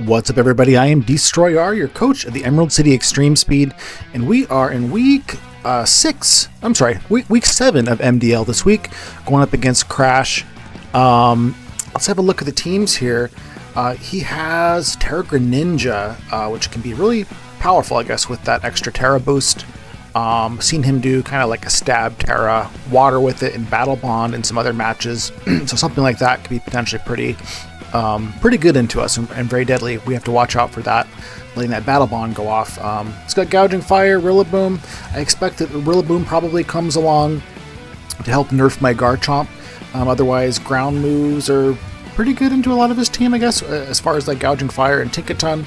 What's up, everybody? I am Destroyer, your coach at the Emerald City Extreme Speed, and we are in week 7 of MDL this week, going up against Crash. Let's have a look at the teams here. He has Terra Greninja, which can be really powerful, I guess, with that extra Terra boost. Seen him do kind of like a stab Terra, water with it in Battle Bond and some other matches. So something like that could be potentially pretty good into us and very deadly. We have to watch out for that, letting that Battle Bond go off. It's got Gouging Fire, Rillaboom. I expect that Rillaboom probably comes along to help nerf my Garchomp. Otherwise, ground moves are pretty good into a lot of his team, I guess, as far as like Gouging Fire and Tinkaton.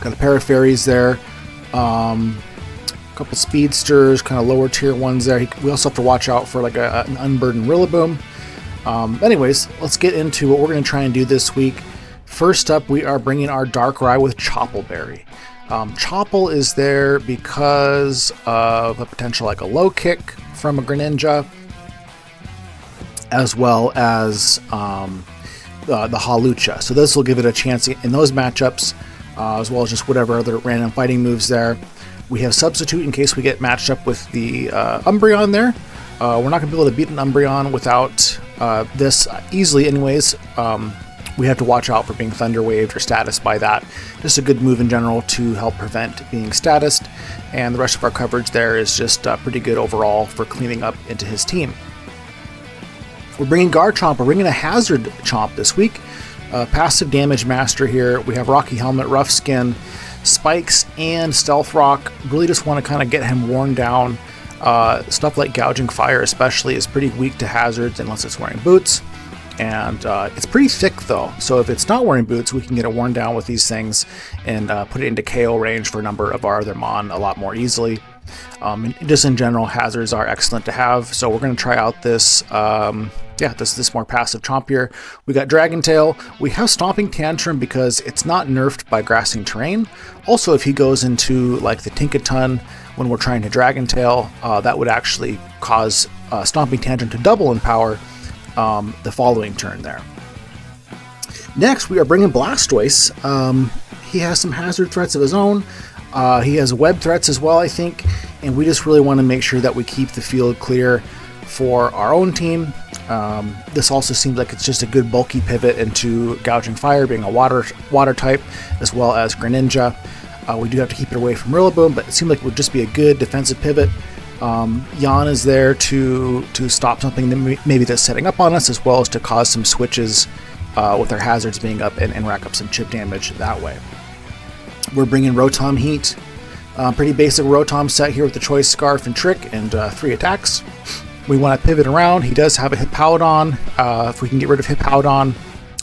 Got a pair of fairies there. Couple speedsters, kind of lower tier ones there. We also have to watch out for like an unburdened Rillaboom. Anyways, let's get into what we're going to try and do this week. First up, we are bringing our Darkrai with Choppleberry. Chopple is there because of a potential like a low kick from a Greninja, as well as the Hawlucha. So this will give it a chance in those matchups, as well as just whatever other random fighting moves there. We have Substitute in case we get matched up with the Umbreon there. We're not going to be able to beat an Umbreon without this easily anyways. We have to watch out for being Thunder Waved or status by that. Just a good move in general to help prevent being statused, and the rest of our coverage there is just pretty good overall for cleaning up into his team. We're bringing Garchomp. We're bringing a Hazard Chomp this week. Passive damage master here. We have Rocky Helmet, Rough Skin, Spikes, and Stealth Rock. Really just want to kind of get him worn down. Stuff like Gouging Fire especially is pretty weak to hazards unless it's wearing boots, and it's pretty thick though, so if it's not wearing boots we can get it worn down with these things and put it into KO range for a number of our other Mon a lot more easily. And just in general, hazards are excellent to have, so we're going to try out this this more passive Chomp here. We got Dragon Tail. We have Stomping Tantrum because it's not nerfed by grassing terrain. Also, if he goes into like the Tinkaton when we're trying to Dragon Tail, that would actually cause Stomping Tantrum to double in power the following turn there. Next, we are bringing Blastoise. He has some hazard threats of his own. He has web threats as well, I think, and we just really want to make sure that we keep the field clear for our own team. This also seems like it's just a good bulky pivot into Gouging Fire, being a water type, as well as Greninja. We do have to keep it away from Rillaboom, but it seems like it would just be a good defensive pivot. Yan is there to stop something that maybe that's setting up on us, as well as to cause some switches with our hazards being up and rack up some chip damage that way. We're bringing Rotom Heat. Pretty basic Rotom set here with the Choice Scarf and Trick and 3 attacks. We want to pivot around. He does have a Hippowdon. If we can get rid of Hippowdon,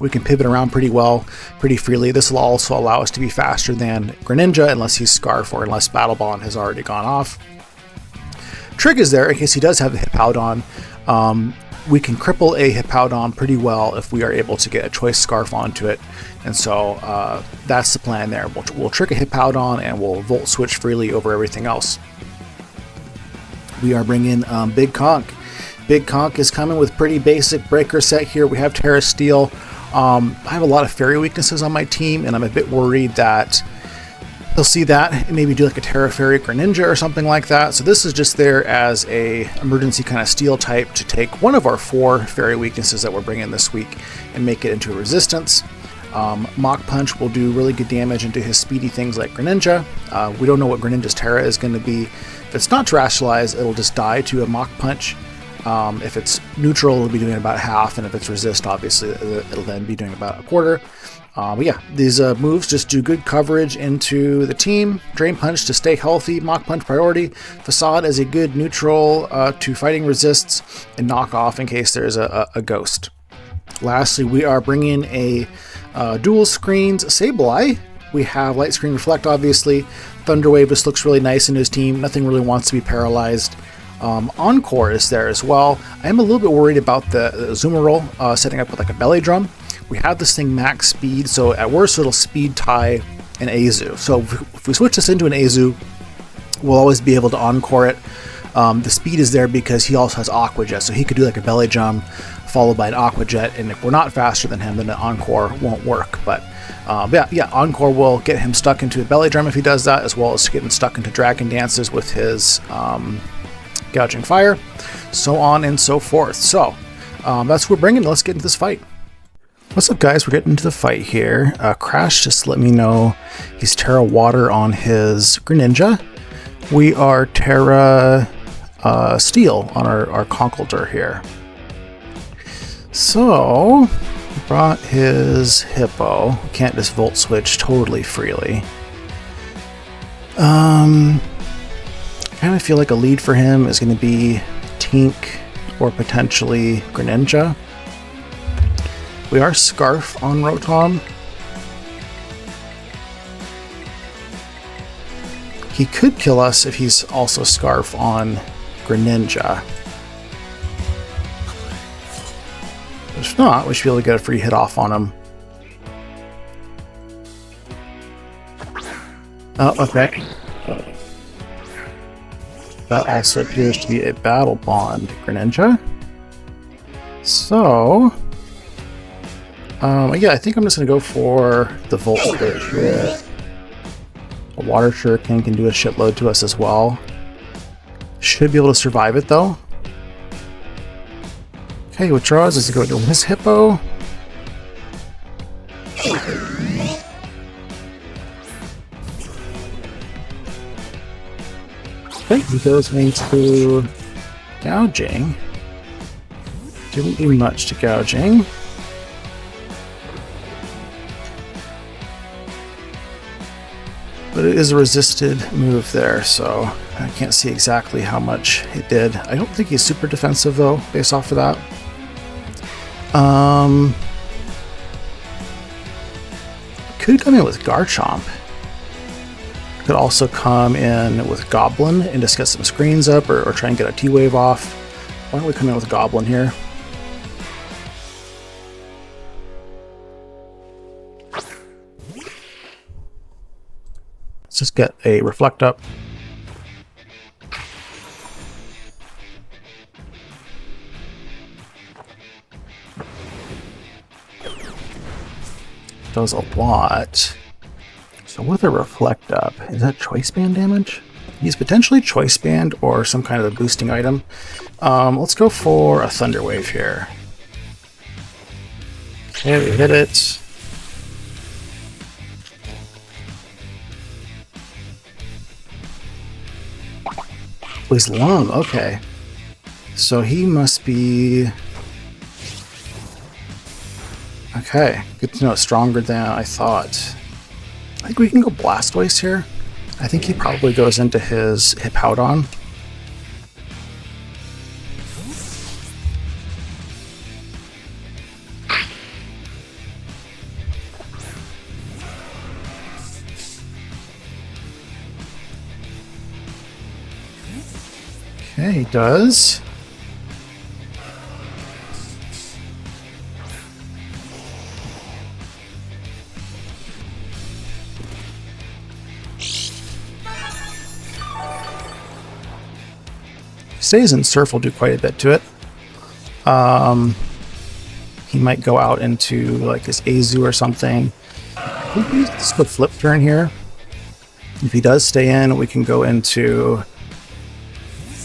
we can pivot around pretty well, pretty freely. This will also allow us to be faster than Greninja unless he's Scarf or unless Battle Bond has already gone off. Trick is there in case he does have the Hippowdon. We can cripple a Hippowdon pretty well if we are able to get a Choice Scarf onto it. And so that's the plan there. We'll trick a Hippowdon and we'll Volt Switch freely over everything else. We are bringing Big Conk. Big Conk is coming with pretty basic breaker set here. We have Terra Steel. I have a lot of fairy weaknesses on my team, and I'm a bit worried that they'll see that and maybe do like a Terra Fairy Greninja or something like that. So this is just there as a emergency kind of steel type to take one of our 4 fairy weaknesses that we're bringing this week and make it into a resistance. Mach Punch will do really good damage into his speedy things like Greninja. We don't know what Greninja's Terra is going to be. If it's not Terrestrialized, it'll just die to a Mach Punch. If it's neutral, it'll be doing about half, and if it's resist, obviously, it'll then be doing about a quarter. But yeah, these moves just do good coverage into the team. Drain Punch to stay healthy, Mach Punch priority, Facade as a good neutral to fighting resists, and Knock Off in case there's a ghost. Lastly, we are bringing a dual screens Sableye. We have Light Screen Reflect, obviously. Thunder Wave just looks really nice in his team. Nothing really wants to be paralyzed. Encore is there as well. I am a little bit worried about the Zoomerol setting up with like a belly drum. We have this thing max speed, so at worst it'll speed tie an Azu. So if we switch this into an Azu, we'll always be able to Encore it. The speed is there because he also has Aqua Jet, so he could do like a belly jump followed by an Aqua Jet, and if we're not faster than him, then the Encore won't work. But yeah, Encore will get him stuck into a belly drum if he does that, as well as getting stuck into Dragon Dances with his Gouging Fire, so on and so forth. So that's what we're bringing. Let's get into this fight. What's up, guys? We're getting into the fight here. Crash just let me know he's Terra Water on his Greninja. We are Terra Steel on our Conkeldurr here. So, we brought his Hippo. Can't just Volt Switch totally freely. I kind of feel like a lead for him is going to be Tink or potentially Greninja. We are Scarf on Rotom. He could kill us if he's also Scarf on Greninja. If not, we should be able to get a free hit off on him. Oh, okay. That also appears to be a Battle Bond Greninja. So, yeah, I think I'm just going to go for the Volt Switch here. A Water Shuriken can do a shitload to us as well. Should be able to survive it, though. Okay, withdraws. Does it go to his Hippo? Okay, he goes into Gouging. Didn't do much to Gouging. But it is a resisted move there, so I can't see exactly how much it did. I don't think he's super defensive, though, based off of that. Could come in with Garchomp. Could also come in with Goblin and just get some screens up, or try and get a T-Wave off. Why don't we come in with Goblin here? Let's just get a Reflect up. Does a lot. So with a Reflect up, is that Choice Band damage? He's potentially Choice Band or some kind of a boosting item. Let's go for a Thunder Wave here. Okay, we hit it. Oh, he's long, okay. So he must be... Okay, good to know. Stronger than I thought. I think we can go Blastoise here. I think he probably goes into his Hippowdon. Okay, he does. Stays in Surf will do quite a bit to it. He might go out into like his Azu or something. I think we just put Flip Turn here. If he does stay in, we can go into...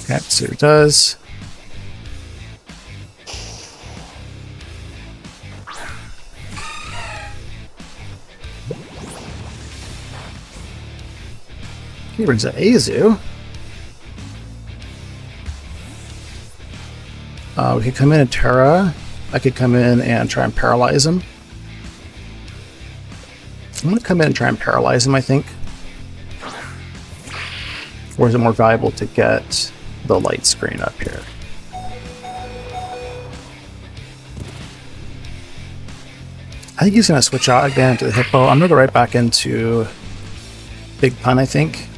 Okay, so he does. He brings an Azu. We could come in and Terra. I could come in and try and paralyze him. I'm going to come in and try and paralyze him, I think. Or is it more valuable to get the light screen up here? I think he's going to switch out again to the Hippo. I'm going to go right back into Big Pun, I think.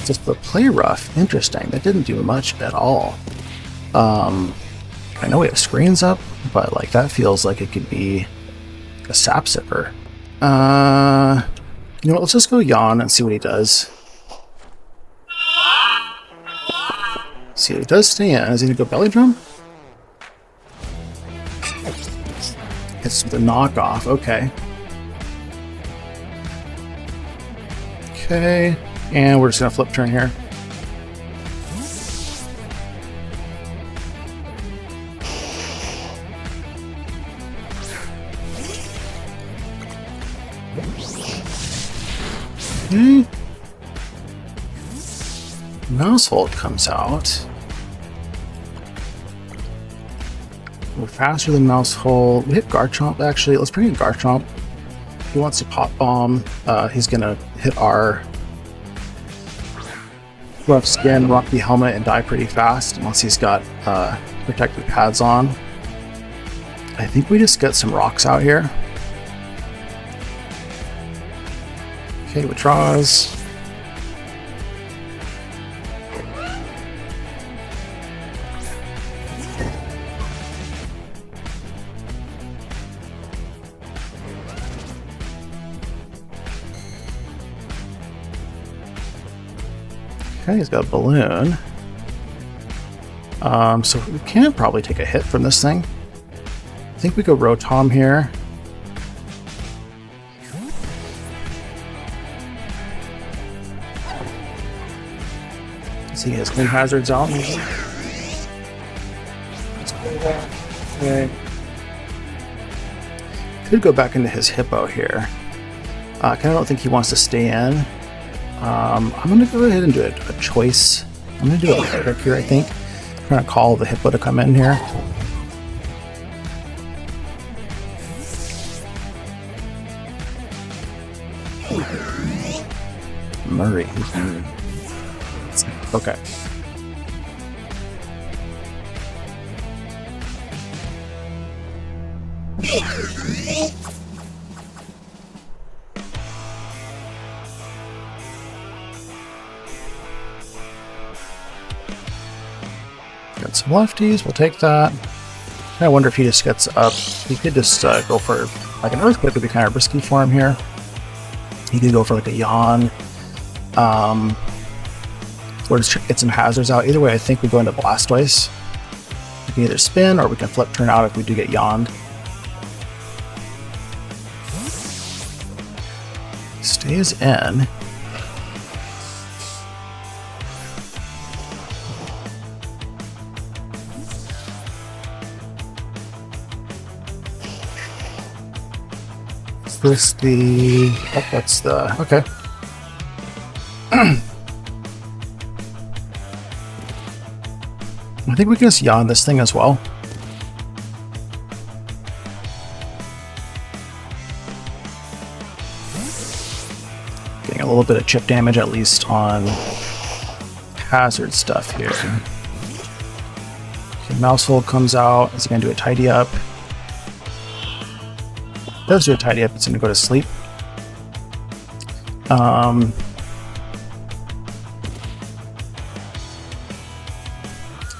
Just the Play Rough, interesting. That didn't do much at all. I know we have screens up, but like that feels like it could be a sap sipper. You know what, let's just go yawn and see what he does. See, he does stay in. Is he gonna go belly drum? It's the knockoff, okay. Okay, and we're just gonna flip turn here. Okay. Mouse hold comes out. We're faster than mouse hold. We hit Garchomp actually. Let's bring in Garchomp. If he wants to pop bomb, he's gonna hit our rough skin, rock the helmet, and die pretty fast once he's got protective pads on. I think we just get some rocks out here. Okay, withdraws. Okay, he's got a balloon. So we can probably take a hit from this thing. I think we go Rotom here. See his clean hazards out. Okay. Could go back into his hippo here. I kind of don't think he wants to stay in. I'm going to go ahead and do a choice. I'm going to do a trick here, I think. I'm going to call the hippo to come in here. Murray. Okay. Got some lefties, we'll take that. I wonder if he just gets up. He could just go for, like, an earthquake would be kind of risky for him here. He could go for like a yawn. Or just get some hazards out. Either way, I think we go into Blastoise. We can either spin or we can flip turn out if we do get yawned. Stays in. Is this the... Oh, that's the... Okay. I think we can just yawn this thing as well. Getting a little bit of chip damage at least on hazard stuff here. Okay, mouse hold comes out. Is he going to do a tidy up? Does do a tidy up. It's going to go to sleep.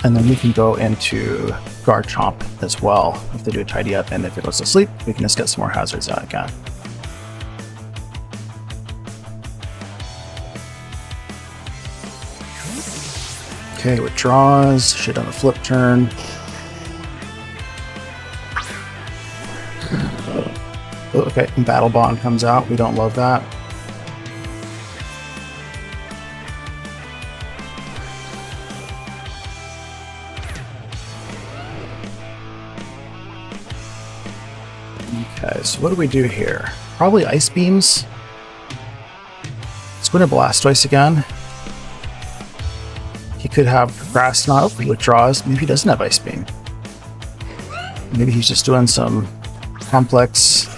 And then we can go into Garchomp as well if they do a tidy up, and if it goes to sleep, we can just get some more hazards out again. Okay, withdraws, shit on the flip turn. Okay, and Battle Bond comes out, we don't love that. Okay, so what do we do here? Probably Ice Beams. Let's go into Blastoise again. He could have Grass Knot. He withdraws. Maybe he doesn't have Ice Beam. Maybe he's just doing some complex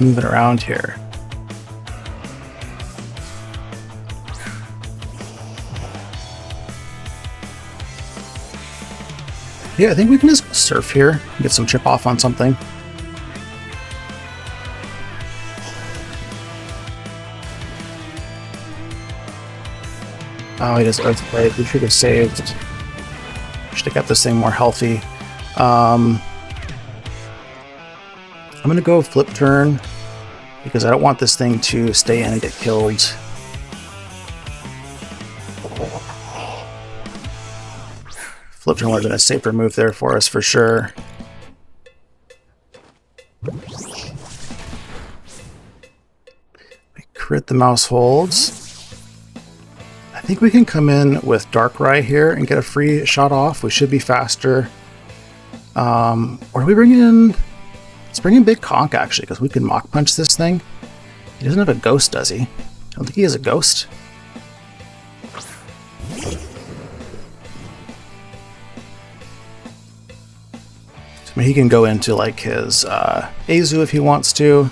moving around here. Yeah, I think we can just surf here, get some chip off on something. Oh, he does Earthquake. We should have saved. Should have kept this thing more healthy. I'm gonna go flip turn because I don't want this thing to stay in and get killed. Flip turn would have been a safer move there for us for sure. We crit the mouse holds. I think we can come in with Darkrai here and get a free shot off. We should be faster. Or do we bring in... Let's bring in Big Conk, actually, because we can Mach Punch this thing. He doesn't have a ghost, does he? I don't think he has a ghost. So, I mean, he can go into, like, his Azu if he wants to.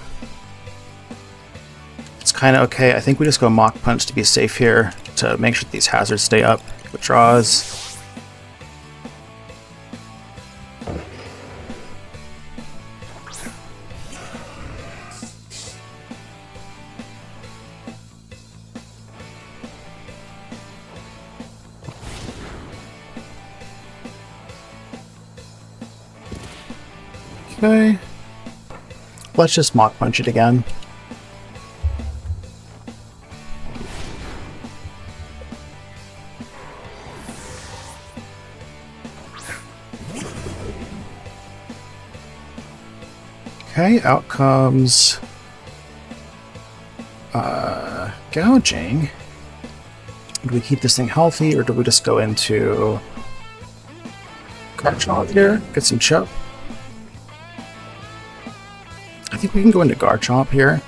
It's kind of okay. I think we just go Mach Punch to be safe here, to make sure these hazards stay up. Withdraws. Okay. Let's just Mach Punch it again. Okay, out comes gouging. Do we keep this thing healthy, or do we just go into Garchomp here? Get some chip. I think we can go into Garchomp here.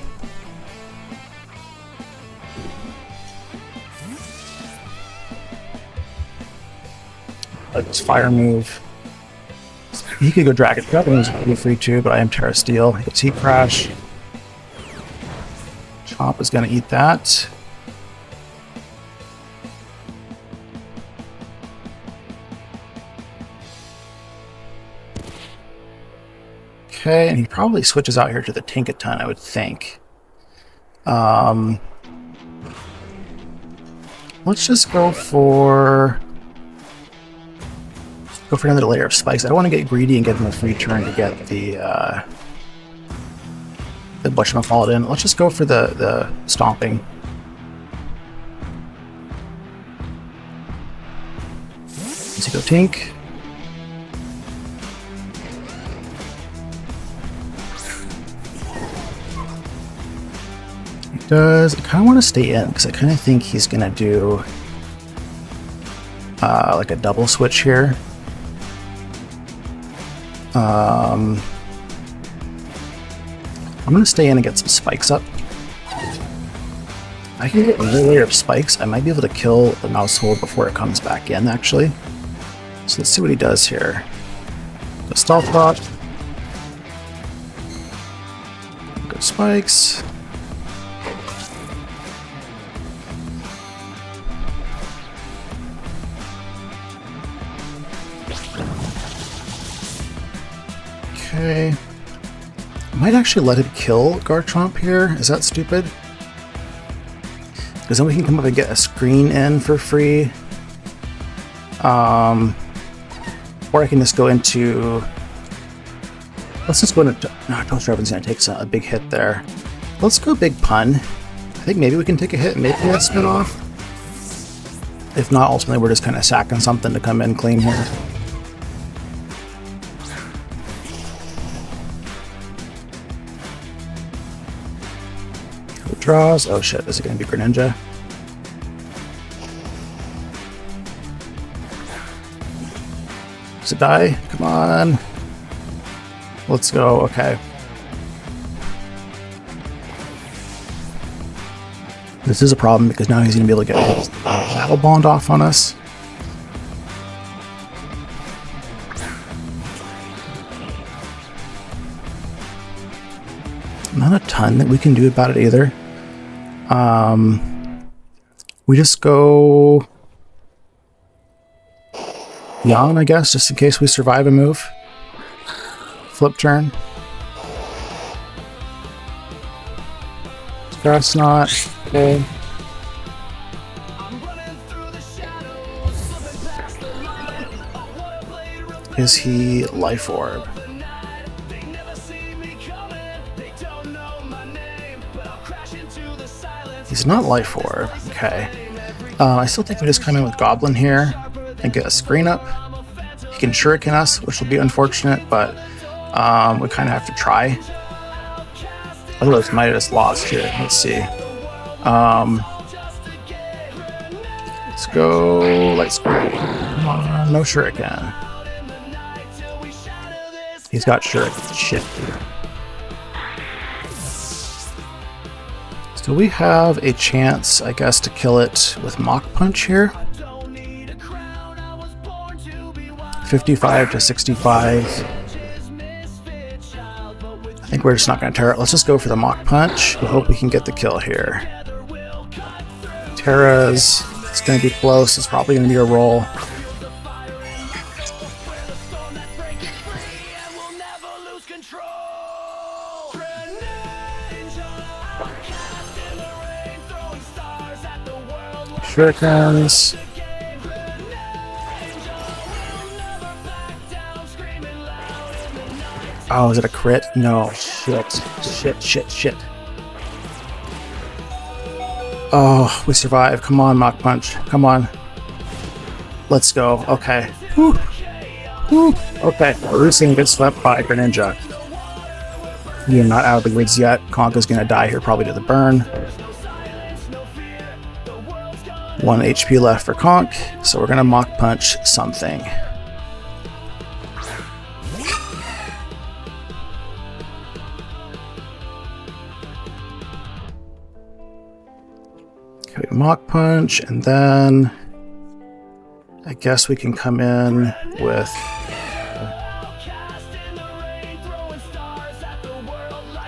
Let's fire move. He could go Dragon Cup and he's pretty free too, but I am Terra Steel. He gets Heat Crash. Chomp is going to eat that. Okay, and he probably switches out here to the Tinkaton, I would think. Let's just go for another layer of spikes. I don't want to get greedy and get him a free turn to get the Whatchamacallit in. Let's just go for the stomping. Let's go Tink. He does. I kind of want to stay in because I kind of think he's gonna do like a double switch here. I'm going to stay in and get some spikes up. I can get another layer of spikes. I might be able to kill the mouse hold before it comes back in, actually. So let's see what he does here. The Stealth Rock. Good spikes. Okay. I might actually let him kill Garchomp here. Is that stupid? Because then we can come up and get a screen in for free. Or I can just go into... Let's just go into... No, Toast Reven's going to take a big hit there. Let's go Big Pun. I think maybe we can take a hit and maybe that spin off. If not, ultimately we're just kind of sacking something to come in clean here. Draws. Oh shit, is it going to be Greninja? Does it die? Come on. Let's go. Okay. This is a problem because now he's going to be able to get his Battle Bond off on us. Not a ton that we can do about it either. We just go Yawn, I guess, just in case we survive a move. Flip turn. Grass Knot. Okay. Is he Life Orb? He's not Life Orb. Okay. I still think we just come in with Goblin here and get a screen up. He can Shuriken us, which will be unfortunate, but we kind of have to try. Otherwise, we might have just lost here. Let's see. Let's go Light Screen. Come on, no Shuriken. He's got Shuriken. Shit. So we have a chance, I guess, to kill it with Mach Punch here. 55 to 65. I think we're just not going to tear it. Let's just go for the Mach Punch. We hope we can get the kill here. Terra's, it's going to be close. It's probably going to be a roll. Shurikens. Oh, is it a crit? No. Shit. Shit. Oh, we survived. Come on, Mach Punch. Come on. Let's go. Okay. Whew. Whew. Okay. Roosing gets swept by Greninja. You're not out of the woods yet. Conka's gonna die here, probably to the burn. 1 HP left for Conk, so we're gonna Mach Punch something. Okay, Mach Punch, and then I guess we can come in with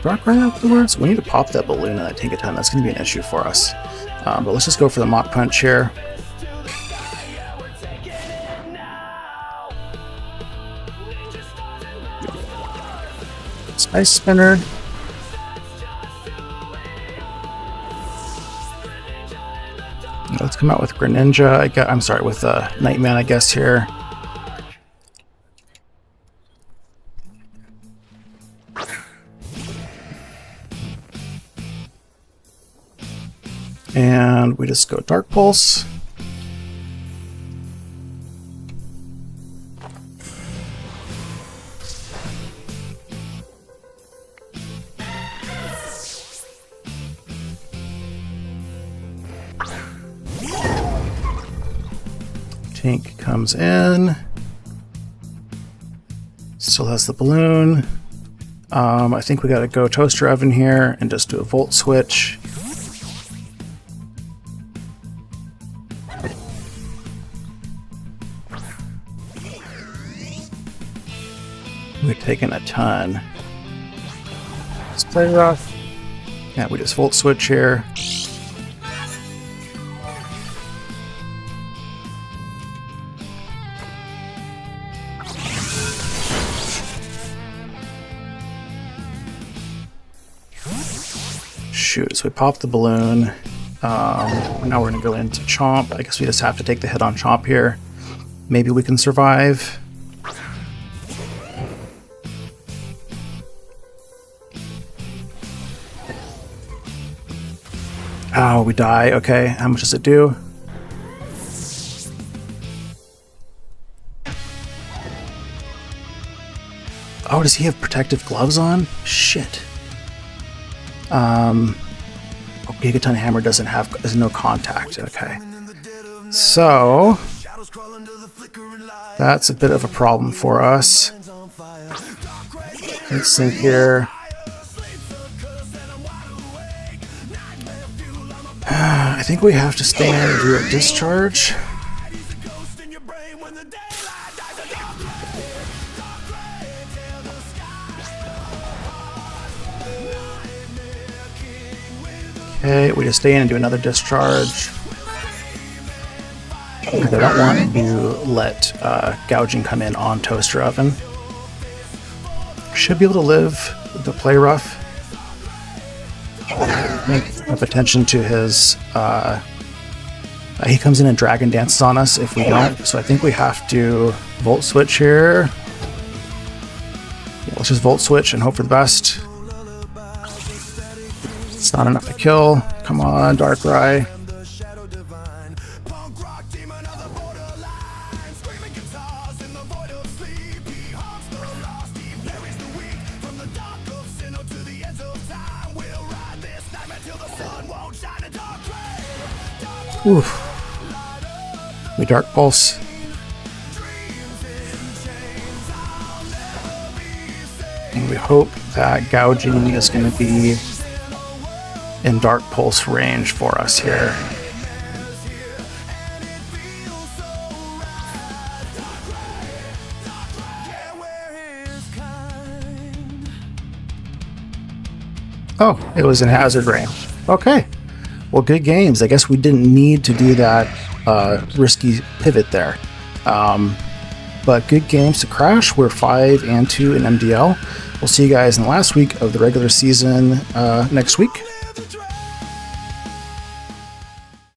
Dark right afterwards. We need to pop that balloon and that Tinkaton. That's going to be an issue for us. But let's just go for the Mach Punch here. Ice Spinner. Let's come out with Greninja. I'm sorry, with Nightman, I guess, here. And we just go Dark Pulse. Tink comes in. Still has the balloon. I think we gotta go Toaster Oven here and just do a Volt Switch. We've taken a ton. Let's play rough. Yeah, we just Volt Switch here. Shoot, so we popped the balloon. Now we're gonna go into Chomp. I guess we just have to take the hit on Chomp here. Maybe we can survive. Oh, we die. Okay, how much does it do? Oh, does he have protective gloves on? Shit. Gigaton Hammer doesn't have, there's no contact. Okay. So, that's a bit of a problem for us. Let's see here. I think we have to stand and do a discharge. Okay, we just stay in and do another discharge. Because I don't want to let gouging come in on Toaster Oven. Should be able to live the play rough. Make up attention to his. He comes in and Dragon Dances on us if we don't. So I think we have to Volt Switch here. just Volt Switch and hope for the best. It's not enough to kill. Come on, Darkrai. Oof. We Dark Pulse. And we hope that gouging is going to be in Dark Pulse range for us here. Oh, it was in hazard range. Okay. Well, good games. I guess we didn't need to do that risky pivot there. But good games to Crash. We're 5-2 in MDL. We'll see you guys in the last week of the regular season next week.